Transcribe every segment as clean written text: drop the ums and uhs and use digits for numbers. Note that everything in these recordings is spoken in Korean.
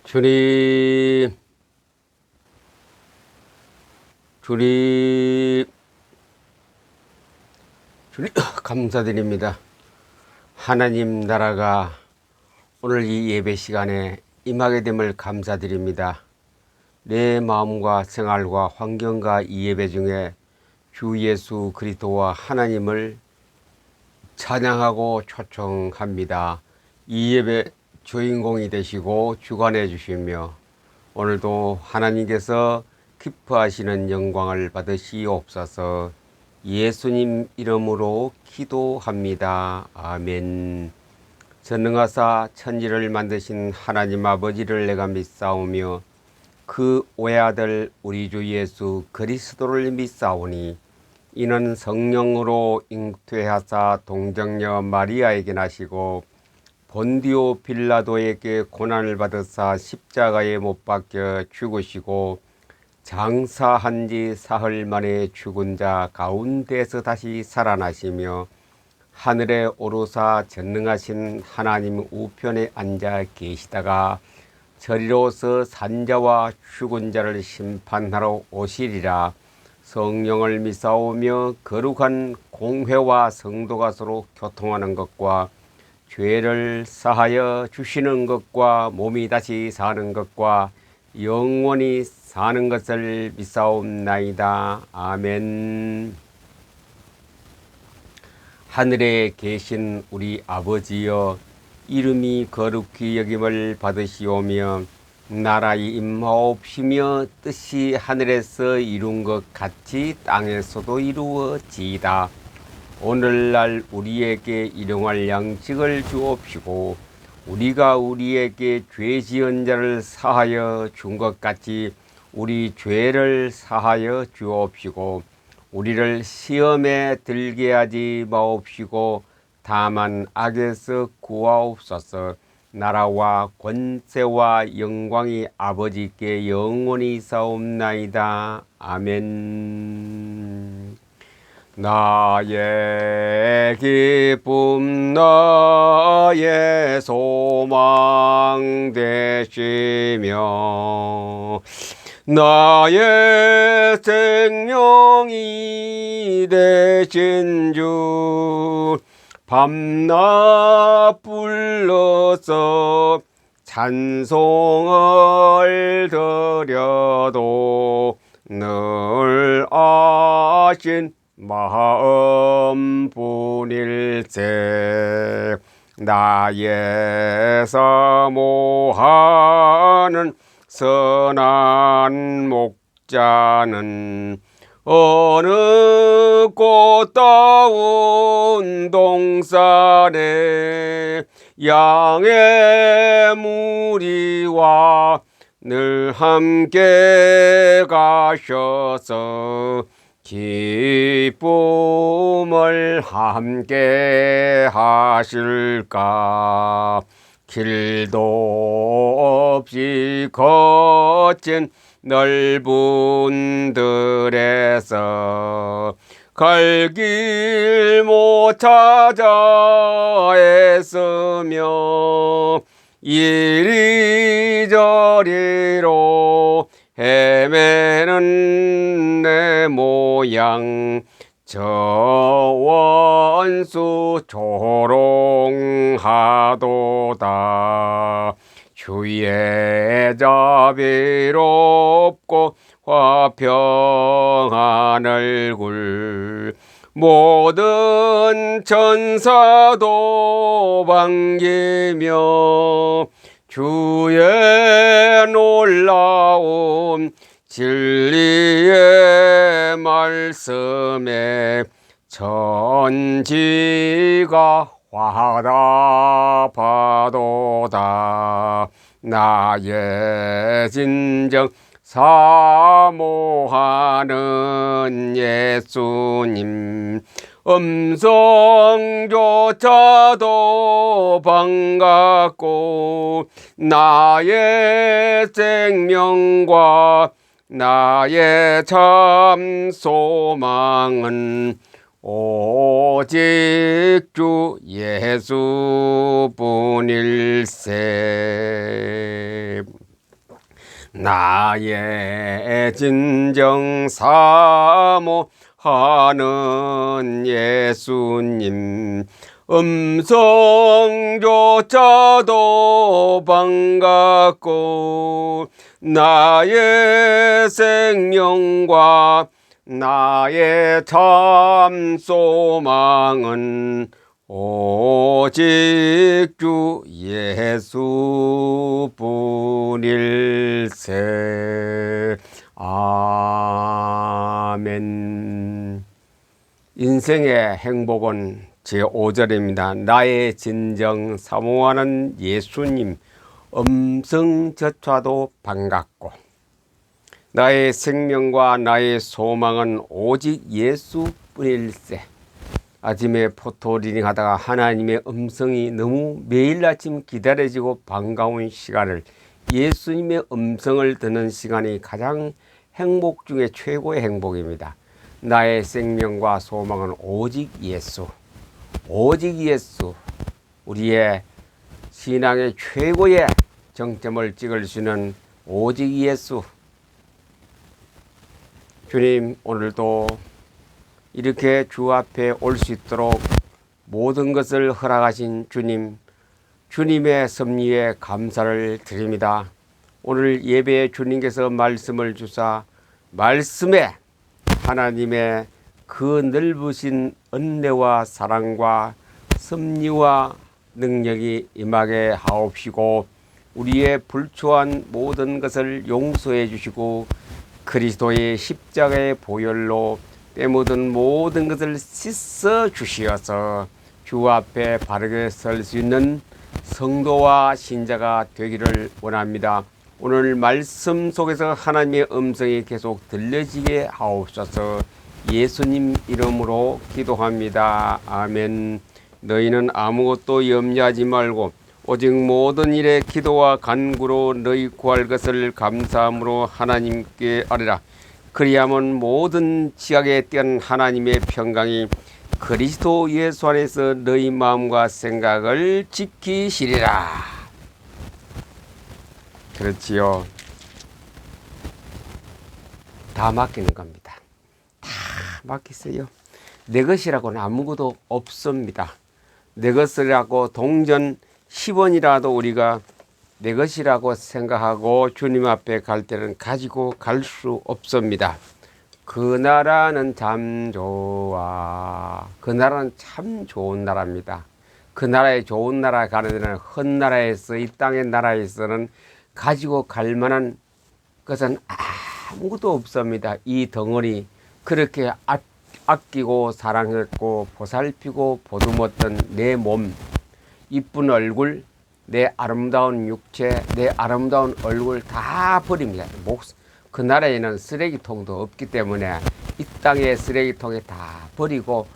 주님, 주님, 주님, 감사드립니다. 하나님 나라가 오늘 이 예배 시간에 임하게 됨을 감사드립니다. 내 마음과 생활과 환경과 이 예배 중에 주 예수 그리스도와 하나님을 찬양하고 초청합니다. 이 예배 주인공이 되시고 주관해 주시며 오늘도 하나님께서 기뻐하시는 영광을 받으시옵소서. 예수님 이름으로 기도합니다. 아멘. 전능하사 천지를 만드신 하나님 아버지를 내가 믿사오며 그 외아들 우리 주 예수 그리스도를 믿사오니 이는 성령으로 잉태하사 동정녀 마리아에게 나시고 본디오 빌라도에게 고난을 받으사 십자가에 못 박혀 죽으시고 장사한 지 사흘 만에 죽은 자 가운데서 다시 살아나시며 하늘에 오르사 전능하신 하나님 우편에 앉아 계시다가 저리로서 산자와 죽은 자를 심판하러 오시리라. 성령을 믿사오며 거룩한 공회와 성도가 서로 교통하는 것과 죄를 사하여 주시는 것과 몸이 다시 사는 것과 영원히 사는 것을 믿사옵나이다. 아멘. 하늘에 계신 우리 아버지여, 이름이 거룩히 여김을 받으시오며 나라의 임하옵시며 뜻이 하늘에서 이룬 것 같이 땅에서도 이루어지이다. 오늘날 우리에게 일용할 양식을 주옵시고 우리가 우리에게 죄 지은 자를 사하여 준 것 같이 우리 죄를 사하여 주옵시고 우리를 시험에 들게 하지 마옵시고 다만 악에서 구하옵소서. 나라와 권세와 영광이 아버지께 영원히 사옵나이다. 아멘. 나의 기쁨 나의 소망 되시며 나의 생명이 되신 주 밤낮 불러서 찬송을 드려도 늘 아신 마음뿐일세. 나의 사모하는 선한 목자는 어느 꽃다운 동산에 양의 무리와 늘 함께 가셔서 기쁨을 함께 하실까. 길도 없이 거친 넓은 들에서 갈 길 못 찾아 애쓰며 이리저리로 헤매는 내 모양 저 원수 조롱하도다. 주의 자비롭고 화평한 얼굴 모든 천사도 반기며 주의 놀라운 진리의 말씀에 천지가 화답하도다. 나의 진정 사모하는 예수님 음성조차도 반갑고 나의 생명과 나의 참 소망은 오직 주 예수뿐일세. 나의 진정 사모하는 예수님 음성조차도 반갑고 나의 생명과 나의 참 소망은 오직 주 예수뿐일세. 아멘. 인생의 행복은 제5절입니다. 나의 진정 사모하는 예수님 음성조차도 반갑고 나의 생명과 나의 소망은 오직 예수뿐일세. 아침에 포토리딩 하다가 하나님의 음성이 너무 매일 아침 기다려지고 반가운 시간을, 예수님의 음성을 듣는 시간이 가장 행복 중에 최고의 행복입니다. 나의 생명과 소망은 오직 예수, 오직 예수. 우리의 신앙의 최고의 정점을 찍을 수 있는 오직 예수. 주님, 오늘도 이렇게 주 앞에 올 수 있도록 모든 것을 허락하신 주님, 주님의 섭리에 감사를 드립니다. 오늘 예배에 주님께서 말씀을 주사 말씀에 하나님의 그 넓으신 은혜와 사랑과 섭리와 능력이 임하게 하옵시고 우리의 불초한 모든 것을 용서해 주시고 그리스도의 십자가의 보혈로 때 묻은 모든 것을 씻어 주시어서 주 앞에 바르게 설 수 있는 성도와 신자가 되기를 원합니다. 오늘 말씀 속에서 하나님의 음성이 계속 들려지게 하옵소서. 예수님 이름으로 기도합니다. 아멘. 너희는 아무것도 염려하지 말고 오직 모든 일에 기도와 간구로 너희 구할 것을 감사함으로 하나님께 아뢰라. 그리하면 모든 지각에 뛰어난 하나님의 평강이 그리스도 예수 안에서 너희 마음과 생각을 지키시리라. 그렇지요. 다 맡기는 겁니다. 다 맡기세요. 내 것이라고는 아무것도 없습니다. 내 것이라고 동전 10원이라도 우리가 내 것이라고 생각하고 주님 앞에 갈 때는 가지고 갈 수 없습니다. 그 나라는 참 좋아. 그 나라는 참 좋은 나라입니다. 그 나라에 좋은 나라 가는 데는 헛나라에서 이 땅의 나라에서는 가지고 갈 만한 것은 아무것도 없습니다. 이 덩어리 그렇게 아끼고 사랑했고 보살피고 보듬었던 내 몸, 이쁜 얼굴, 내 아름다운 육체, 내 아름다운 얼굴 다 버립니다. 그 나라에는 쓰레기통도 없기 때문에 이 땅의 쓰레기통에 다 버리고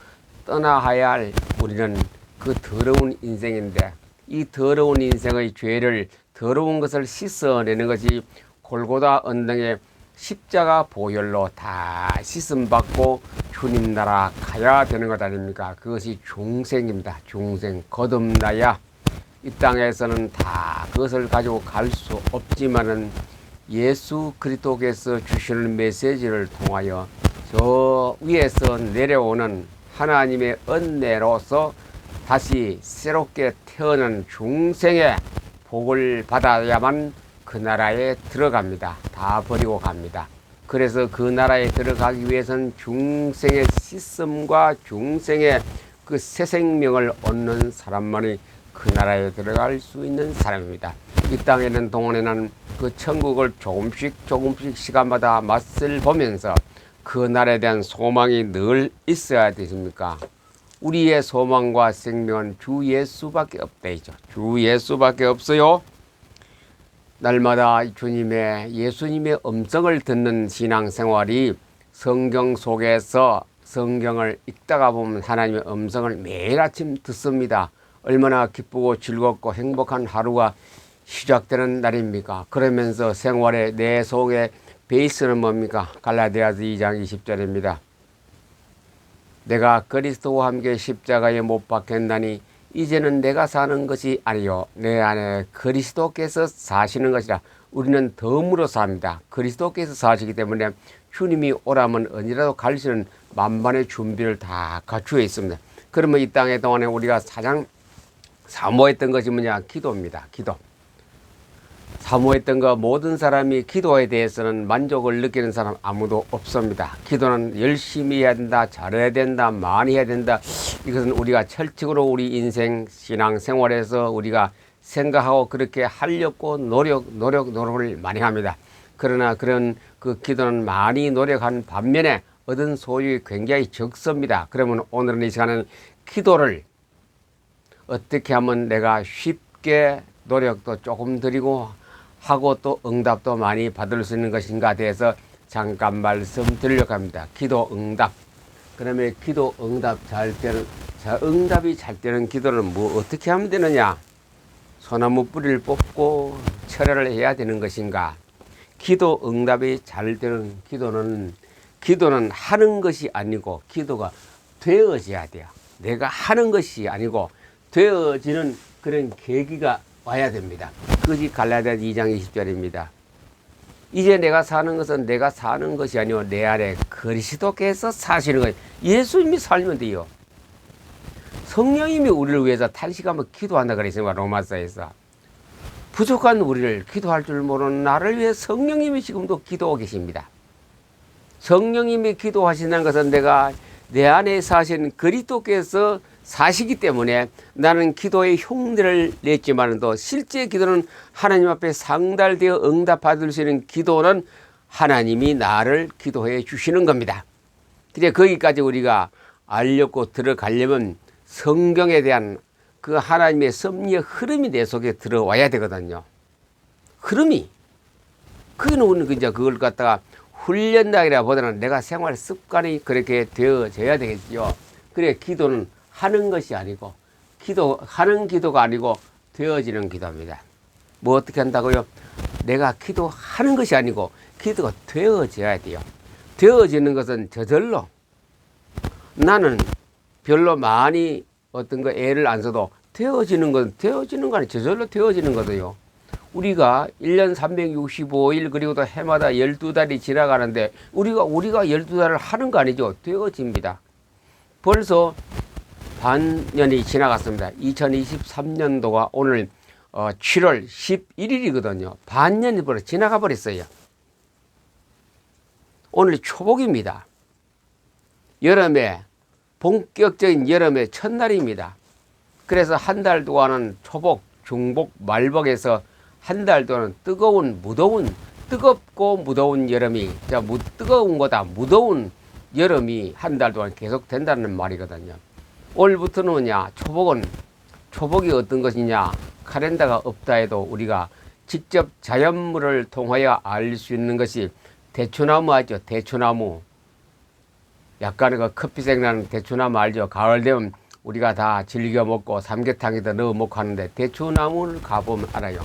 떠나야 할 우리는 그 더러운 인생인데 이 더러운 인생의 죄를, 더러운 것을 씻어내는 것이 골고다 언덕의 십자가 보혈로 다 씻음받고 주님 나라 가야 되는 것 아닙니까? 그것이 중생입니다. 중생. 거듭나야 이 땅에서는 다 그것을 가지고 갈 수 없지만은 예수 그리스도께서 주시는 메시지를 통하여 저 위에서 내려오는 하나님의 은혜로서 다시 새롭게 태어난 중생의 복을 받아야만 그 나라에 들어갑니다. 다 버리고 갑니다. 그래서 그 나라에 들어가기 위해서는 중생의 씻음과 중생의 그 새 생명을 얻는 사람만이 그 나라에 들어갈 수 있는 사람입니다. 이 땅에는 동안에는 그 천국을 조금씩 시간마다 맛을 보면서 그 나라에 대한 소망이 늘 있어야 되십니까? 우리의 소망과 생명은 주 예수밖에 없다이죠. 주 예수밖에 없어요. 날마다 예수님의 음성을 듣는 신앙생활이 성경 속에서 성경을 읽다가 보면 하나님의 음성을 매일 아침 듣습니다. 얼마나 기쁘고 즐겁고 행복한 하루가 시작되는 날입니까? 그러면서 생활의 내 속의 베이스는 뭡니까? 갈라디아서 2장 20절입니다. 내가 그리스도와 함께 십자가에 못 박혔나니 이제는 내가 사는 것이 아니요 내 안에 그리스도께서 사시는 것이라. 우리는 덤으로 삽니다. 그리스도께서 사시기 때문에 주님이 오라면 언제라도 갈 수 있는 만반의 준비를 다 갖추어 있습니다. 그러면 이 땅의 동안에 우리가 가장 사모했던 것이 뭐냐? 기도입니다. 기도. 사모했던 거, 모든 사람이 기도에 대해서는 만족을 느끼는 사람 아무도 없습니다. 기도는 열심히 해야 된다, 잘해야 된다, 많이 해야 된다. 이것은 우리가 철칙으로 우리 인생 신앙 생활에서 우리가 생각하고 그렇게 하려고 노력을 많이 합니다. 그러나 그런 그 기도는 많이 노력한 반면에 얻은 소유가 굉장히 적습니다. 그러면 오늘은 이 시간은 기도를 어떻게 하면 내가 쉽게 노력도 조금 드리고 하고 또 응답도 많이 받을 수 있는 것인가 대해서 잠깐 말씀드리려고 합니다. 기도 응답. 그러면 기도 응답 응답이 잘 되는 기도는 뭐 어떻게 하면 되느냐? 소나무 뿌리를 뽑고 철회를 해야 되는 것인가? 기도 응답이 잘 되는 기도는 하는 것이 아니고 기도가 되어져야 돼요. 내가 하는 것이 아니고 되어지는 그런 계기가 와야 됩니다. 그것이 갈라디아 2장 20절입니다. 이제 내가 사는 것은 내가 사는 것이 아니고 내 안에 그리스도께서 사시는 거예요. 예수님이 살면 돼요. 성령님이 우리를 위해서 탄식하며 기도한다 그랬습니다. 로마서에서. 부족한 우리를 기도할 줄 모르는 나를 위해 성령님이 지금도 기도하고 계십니다. 성령님이 기도하신다는 것은 내가 내 안에 사신 그리스도께서 사시기 때문에 나는 기도의 흉내를 냈지만도 실제 기도는 하나님 앞에 상달되어 응답받을 수 있는 기도는 하나님이 나를 기도해 주시는 겁니다. 그래 거기까지 우리가 알려고 들어가려면 성경에 대한 그 하나님의 섭리의 흐름이 내 속에 들어와야 되거든요. 흐름이. 그거는 우리는 이제 그걸 갖다가 훈련하기라 보다는 내가 생활 습관이 그렇게 되어져야 되겠죠. 그래 기도는 하는 것이 아니고 기도하는 기도가 아니고 되어지는 기도입니다. 뭐 어떻게 한다고요? 내가 기도하는 것이 아니고 기도가 되어져야 돼요. 되어지는 것은 저절로 나는 별로 많이 어떤 거 애를 안 써도 되어지는 건 아니에요. 저절로 되어지는 거도요. 우리가 1년 365일 그리고 또 해마다 12달이 지나가는데 우리가 12달을 하는 거 아니죠. 되어집니다. 벌써 반년이 지나갔습니다. 2023년도가 오늘 7월 11일이거든요. 반년이 벌써 지나가 버렸어요. 오늘 초복입니다. 본격적인 여름의 첫날입니다. 그래서 한 달 동안은 초복, 중복, 말복에서 한 달 동안 뜨겁고 무더운 여름이, 뜨거운 거다, 무더운 여름이 한 달 동안 계속 된다는 말이거든요. 올부터는 뭐냐? 초복이 어떤 것이냐? 카렌다가 없다 해도 우리가 직접 자연물을 통하여 알 수 있는 것이 대추나무 알죠? 대추나무. 약간 그 커피색 나는 대추나무 알죠? 가을 되면 우리가 다 즐겨 먹고 삼계탕에다 넣어 먹고 하는데 대추나무를 가보면 알아요.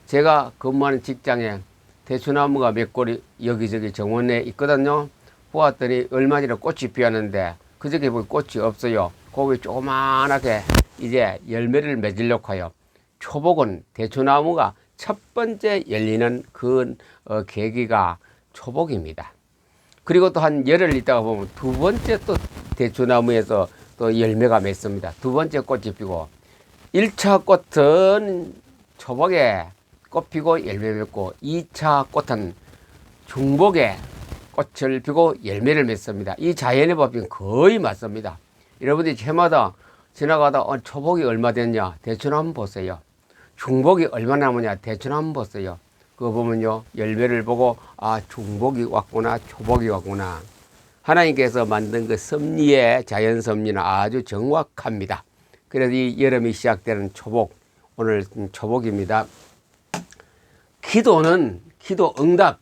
제가 근무하는 직장에 대추나무가 몇 그루 여기저기 정원에 있거든요. 보았더니 얼마 전에 꽃이 피었는데 그저께 보니 꽃이 없어요. 거기 조그만하게 이제 열매를 맺으려고 해요. 초복은 대추나무가 첫 번째 열리는 그 계기가 초복입니다. 그리고 또 한 열흘 있다가 보면 두 번째 또 대추나무에서 또 열매가 맺습니다. 두 번째 꽃이 피고 1차 꽃은 초복에 꽃 피고 열매 맺고 2차 꽃은 중복에 꽃을 피고 열매를 맺습니다. 이 자연의 법칙은 거의 맞습니다. 여러분들이 해마다 지나가다 초복이 얼마 됐냐? 대추나무 보세요. 중복이 얼마 남으냐? 대추나무 보세요. 그거 보면요, 열매를 보고 중복이 왔구나, 초복이 왔구나. 하나님께서 만든 그 섭리의 자연 섭리는 아주 정확합니다. 그래서 이 여름이 시작되는 초복, 오늘 초복입니다. 기도 응답.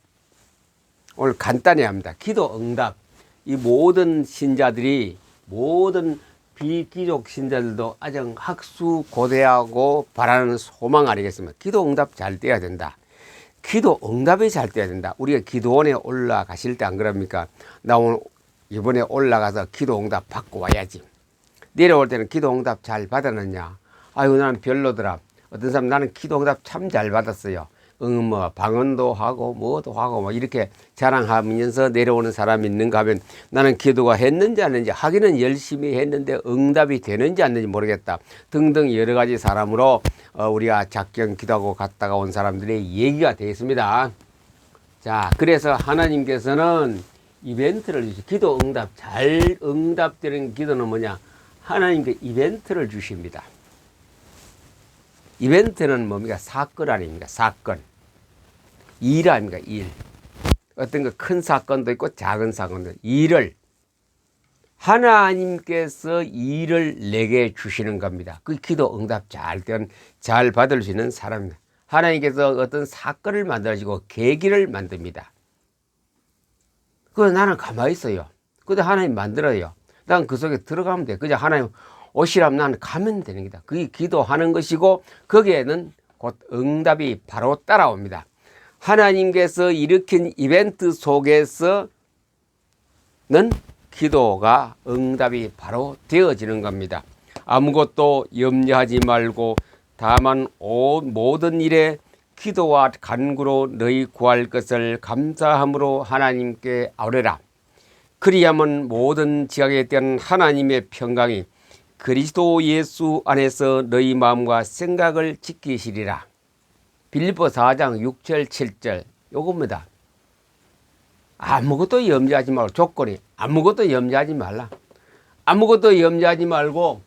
오늘 간단히 합니다. 기도 응답. 이 모든 신자들이, 모든 비기독 신자들도 아주 학수고대하고 바라는 소망 아니겠습니까? 기도 응답 잘 돼야 된다. 기도 응답이 잘 돼야 된다. 우리가 기도원에 올라가실 때 안 그럽니까? 나 오늘 이번에 올라가서 기도 응답 받고 와야지. 내려올 때는 기도 응답 잘 받았느냐? 아유 나는 별로더라. 어떤 사람 나는 기도 응답 참 잘 받았어요. 뭐 방언도 하고 뭐도 하고 뭐 이렇게 자랑하면서 내려오는 사람이 있는가 하면 나는 기도가 했는지 안 했는지 하기는 열심히 했는데 응답이 되는지 안 되는지 모르겠다 등등 여러 가지 사람으로 우리가 작경 기도하고 갔다가 온 사람들의 얘기가 되어 있습니다. 자, 그래서 하나님께서는 이벤트를 주시. 기도 응답 잘 응답되는 기도는 뭐냐? 하나님께 이벤트를 주십니다. 이벤트는 뭡니까? 사건 아닙니까? 사건. 일 아닙니까? 일. 어떤 거 큰 사건도 있고 작은 사건도 있고 일을 하나님께서 일을 내게 주시는 겁니다. 그 기도 응답 잘 받을 수 있는 사람입니다. 하나님께서 어떤 사건을 만들어주고 계기를 만듭니다. 그래서 나는 가만히 있어요. 근데 하나님 만들어요. 난 그 속에 들어가면 돼. 그저 하나님 오시라면 나는 가면 되는 거다. 그게 기도하는 것이고 거기에는 곧 응답이 바로 따라옵니다. 하나님께서 일으킨 이벤트 속에서는 기도가 응답이 바로 되어지는 겁니다. 아무것도 염려하지 말고 다만 모든 일에 기도와 간구로 너희 구할 것을 감사함으로 하나님께 아뢰라. 그리하면 모든 지각에 대한 하나님의 평강이 그리스도 예수 안에서 너희 마음과 생각을 지키시리라. 빌립보 4장 6절 7절 요겁니다. 아무것도 염려하지 말고 조건이 아무것도 염려하지 말라. 아무것도 염려하지 말고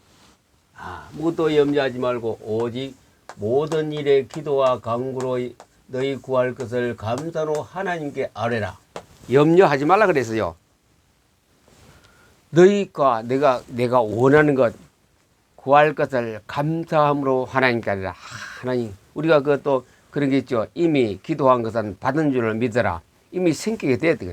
오직 모든 일에 기도와 간구로 너희 구할 것을 감사로 하나님께 아뢰라. 염려하지 말라 그랬어요. 너희가 내가 원하는 것 구할 것을 감사함으로 하나님께 아뢰라. 하나님 우리가 그것도 그런 게 있죠. 이미 기도한 것은 받은 줄을 믿어라. 이미 생기게 됐다.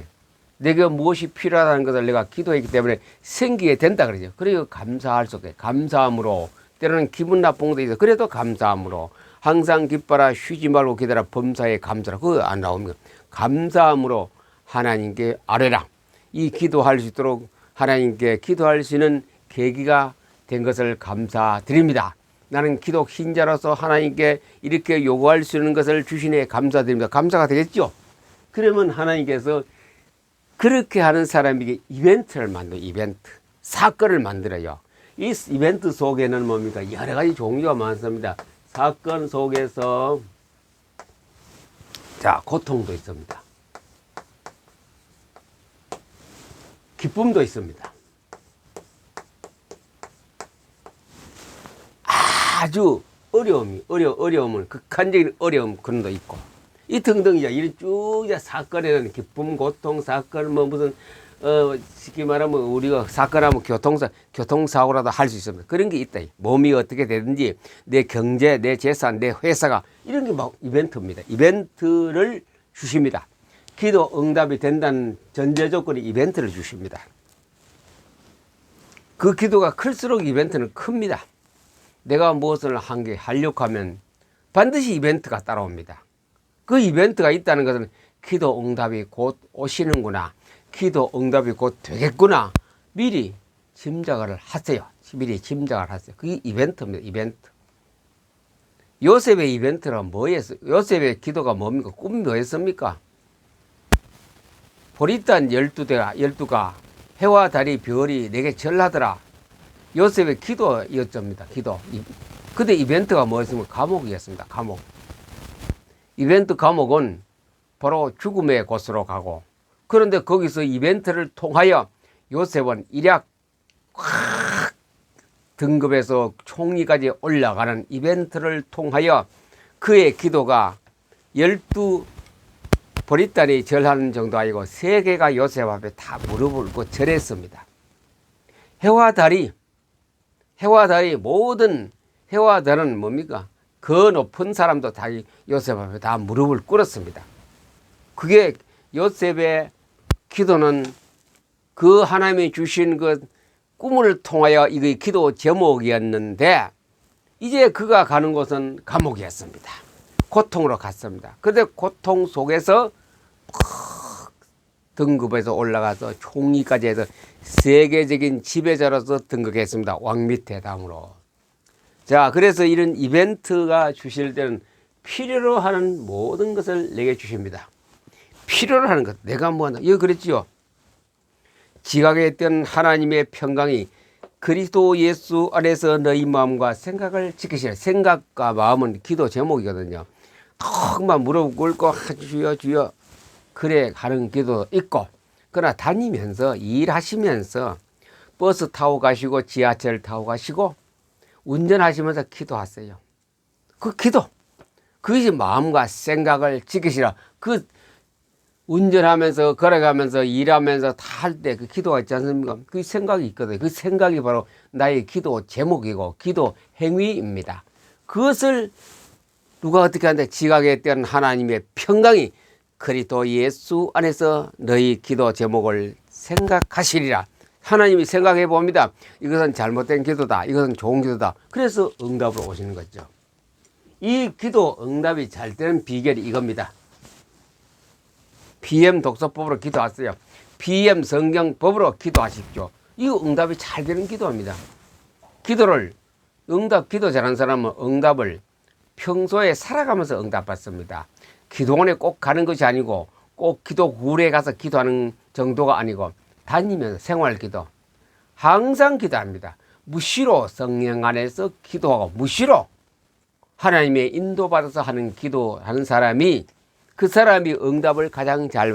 내가 무엇이 필요하다는 것을 내가 기도했기 때문에 생기게 된다 그러죠. 그리고 감사할 수 없게 감사함으로 때로는 기분 나쁜 것도 있어. 그래도 감사함으로 항상 기뻐라 쉬지 말고 기다려 범사에 감사라. 그거 안 나옵니다. 감사함으로 하나님께 아뢰라. 이 기도할 수 있도록 하나님께 기도할 수 있는 계기가 된 것을 감사드립니다. 나는 기도 신자로서 하나님께 이렇게 요구할 수 있는 것을 주시네 감사드립니다. 감사가 되겠죠. 그러면 하나님께서 그렇게 하는 사람에게 이벤트를 만들어요. 이벤트. 사건을 만들어요. 이 이벤트 속에는 뭡니까? 여러 가지 종류가 많습니다. 사건 속에서 고통도 있습니다. 기쁨도 있습니다. 아주 어려움은 극한적인 어려움 그런 도 있고 이 등등이죠. 이런 쭉 사건에는 기쁨, 고통, 사건 무슨 쉽게 말하면 우리가 사건하면 교통사고라도 할 수 있습니다. 그런 게 있다. 몸이 어떻게 되든지 내 경제, 내 재산, 내 회사가 이런 게 막 이벤트입니다. 이벤트를 주십니다. 기도 응답이 된다는 전제 조건이 이벤트를 주십니다. 그 기도가 클수록 이벤트는 큽니다. 내가 무엇을 하려고 하면 반드시 이벤트가 따라옵니다. 그 이벤트가 있다는 것은 기도 응답이 곧 오시는구나. 기도 응답이 곧 되겠구나. 미리 짐작을 하세요. 그게 이벤트입니다. 이벤트. 요셉의 이벤트는 뭐였어요? 요셉의 기도가 뭡니까? 꿈이 뭐였습니까? 보리단 12가 해와 달이 별이 내게 절하더라. 요셉의 기도였습니다. 기도. 근데 이벤트가 뭐였습니까? 감옥이었습니다. 감옥. 이벤트 감옥은 바로 죽음의 곳으로 가고 그런데 거기서 이벤트를 통하여 요셉은 일약 확 등급에서 총리까지 올라가는 이벤트를 통하여 그의 기도가 12 보리단이 절하는 정도 아니고 세계가 요셉 앞에 다 무릎을 꿇고 절했습니다. 해와 달은 뭡니까? 그 높은 사람도 다 요셉 앞에 다 무릎을 꿇었습니다. 그게 요셉의 기도는 그 하나님이 주신 그 꿈을 통하여 이게 기도 제목이었는데 이제 그가 가는 곳은 감옥이었습니다. 고통으로 갔습니다. 그런데 고통 속에서 등급에서 올라가서 총리까지 해서 세계적인 지배자로서 등극했습니다. 왕 밑에 당으로. 자, 그래서 이런 이벤트가 주실 때는 필요로 하는 모든 것을 내게 주십니다. 필요로 하는 것. 내가 뭐 하나. 이거 그랬지요. 지각에 있던 하나님의 평강이 그리스도 예수 안에서 너희 마음과 생각을 지키시라. 생각과 마음은 기도 제목이거든요. 턱만 무릎 꿇고 주여 주여 그래 하는 기도 있고, 그러나 다니면서 일하시면서 버스 타고 가시고 지하철 타고 가시고 운전하시면서 기도하세요. 그 기도, 그것이 마음과 생각을 지키시라. 그 운전하면서 걸어가면서 일하면서 다 할 때 그 기도가 있지 않습니까? 그 생각이 있거든요. 그 생각이 바로 나의 기도 제목이고 기도 행위입니다. 그것을 누가 어떻게 하는데 지각에 대한 하나님의 평강이 그리스도 예수 안에서 너희 기도 제목을 생각하시리라. 하나님이 생각해 봅니다. 이것은 잘못된 기도다. 이것은 좋은 기도다. 그래서 응답으로 오시는 거죠. 이 기도 응답이 잘 되는 비결이 이겁니다. PM 독서법으로 기도하세요. PM 성경법으로 기도하십시오. 이거 응답이 잘 되는 기도입니다. 기도를 기도 잘하는 사람은 응답을 평소에 살아가면서 응답받습니다. 기도원에 꼭 가는 것이 아니고 꼭 기도굴에 가서 기도하는 정도가 아니고 다니면서 생활기도 항상 기도합니다. 무시로 성령 안에서 기도하고 무시로 하나님의 인도받아서 하는 기도하는 사람이 그 사람이 응답을 가장 잘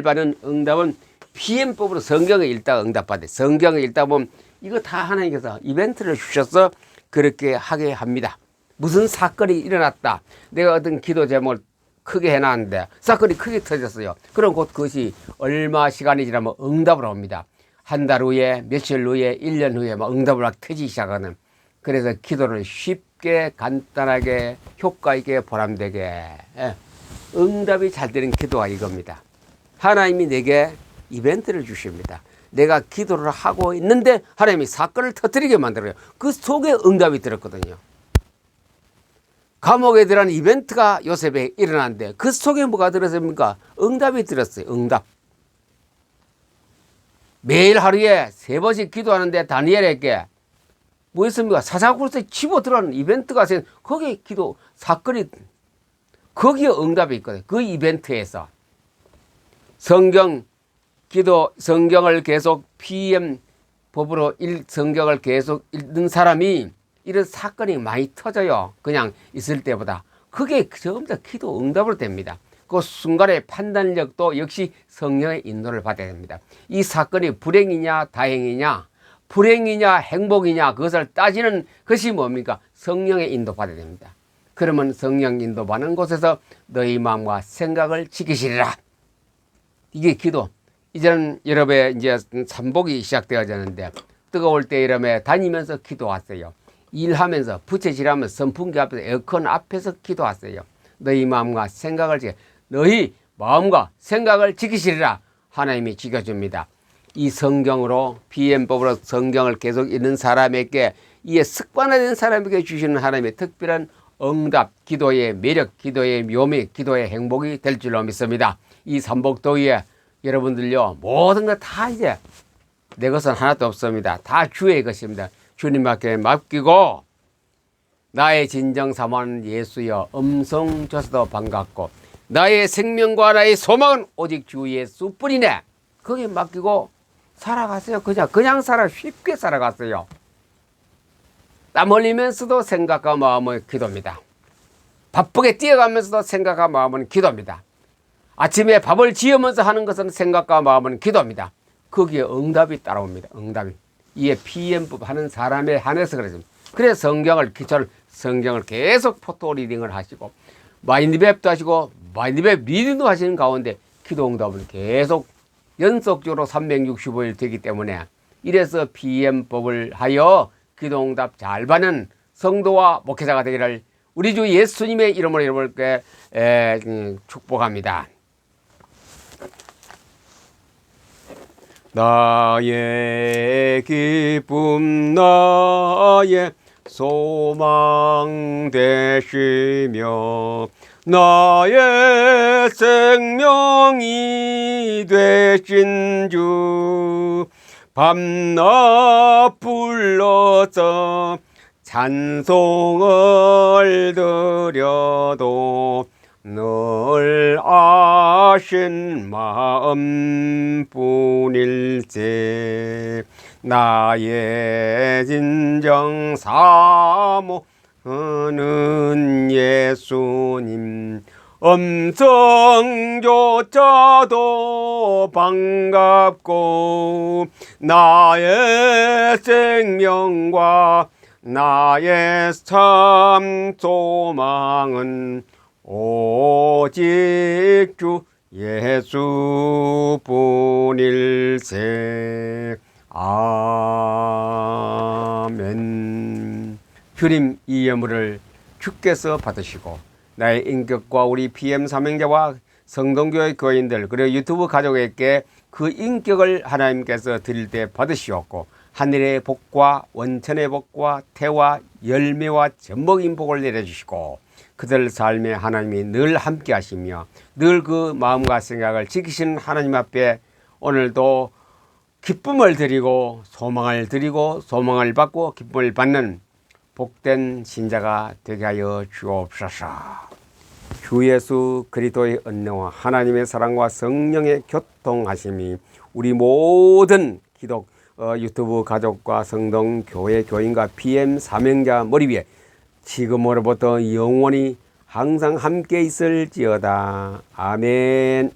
받는 응답은 PM법으로 성경을 읽다가 응답받아요. 성경을 읽다 보면 이거 다 하나님께서 이벤트를 주셔서 그렇게 하게 합니다. 무슨 사건이 일어났다. 내가 어떤 기도 제목을 크게 해놨는데 사건이 크게 터졌어요. 그럼 곧 그것이 얼마 시간이 지나면 응답으로 옵니다. 한 달 후에, 며칠 후에, 1년 후에 막 응답을 막 터지기 시작하는. 그래서 기도를 쉽게, 간단하게, 효과 있게, 보람되게 응답이 잘 되는 기도가 이겁니다. 하나님이 내게 이벤트를 주십니다. 내가 기도를 하고 있는데 하나님이 사건을 터뜨리게 만들어요. 그 속에 응답이 들었거든요. 감옥에 들어간 이벤트가 요셉에 일어났는데 그 속에 뭐가 들었습니까? 응답이 들었어요. 응답. 매일 하루에 3번씩 기도하는데 다니엘에게 뭐 있습니까? 사자굴에 집어 들어가는 이벤트가 생겨. 거기에 기도 사건이 거기에 응답이 있거든요. 그 이벤트에서 성경을 계속 PM 법으로 성경을 계속 읽는 사람이 이런 사건이 많이 터져요. 그냥 있을 때보다. 그게 전부 다 기도 응답으로 됩니다. 그 순간의 판단력도 역시 성령의 인도를 받아야 됩니다. 이 사건이 불행이냐 다행이냐 불행이냐 행복이냐 그것을 따지는 것이 뭡니까? 성령의 인도 받아야 됩니다. 그러면 성령 인도 받는 곳에서 너희 마음과 생각을 지키시리라. 이게 기도. 이제는 여러분의 이제 삼복이 시작되어졌는데 뜨거울 때 여름에 다니면서 기도하세요. 일하면서 부채질하면서 선풍기 앞에서 에어컨 앞에서 기도하세요. 너희 마음과 생각을 너희 마음과 생각을 지키시리라. 하나님이 지켜줍니다. 이 성경으로 BM법으로 성경을 계속 읽는 사람에게 이에 습관화된 사람에게 주시는 하나님의 특별한 응답, 기도의 매력, 기도의 묘미, 기도의 행복이 될 줄로 믿습니다. 이 삼복도에 여러분들요 모든 것 다 이제 내 것은 하나도 없습니다. 다 주의 것입니다. 주님께 맡기고 나의 진정 사모하는 예수여 음성 줘서도 반갑고 나의 생명과 나의 소망은 오직 주 예수뿐이네. 거기에 맡기고 살아가세요. 그냥 쉽게 살아갔어요. 땀 흘리면서도 생각과 마음은 기도입니다. 바쁘게 뛰어가면서도 생각과 마음은 기도입니다. 아침에 밥을 지으면서 하는 것은 생각과 마음은 기도입니다. 거기에 응답이 따라옵니다. 응답이. 이에 PM법 하는 사람에 한해서 그랬습니다. 그래서 성경을 계속 포토 리딩을 하시고 마인드맵도 하시고 마인드맵 리딩도 하시는 가운데 기도 응답은 계속 연속적으로 365일 되기 때문에 이래서 PM법을 하여 기도 응답 잘 받는 성도와 목회자가 되기를 우리 주 예수님의 이름으로 여러분께 축복합니다. 나의 기쁨 나의 소망 되시며 나의 생명이 되신 주 밤낮 불러서 찬송을 드려도 늘 아신 마음뿐일세. 나의 진정 사모하는 예수님, 음성조차도 반갑고 나의 생명과 나의 참 소망은 오직 주 예수뿐일세. 아멘. 주님, 이 예물을 주께서 받으시고 나의 인격과 우리 PM 사명자와 성동교회 교인들 그리고 유튜브 가족에게 그 인격을 하나님께서 드릴 때 받으시옵고 하늘의 복과 원천의 복과 태와 열매와 전복인 복을 내려주시고 그들 삶에 하나님이 늘 함께 하시며 늘 그 마음과 생각을 지키시는 하나님 앞에 오늘도 기쁨을 드리고 소망을 받고 기쁨을 받는 복된 신자가 되게 하여 주옵소서. 주 예수 그리스도의 은혜와 하나님의 사랑과 성령의 교통하심이 우리 모든 기독 유튜브 가족과 성동 교회 교인과 PM 사명자 머리 위에 지금으로부터 영원히 항상 함께 있을지어다. 아멘.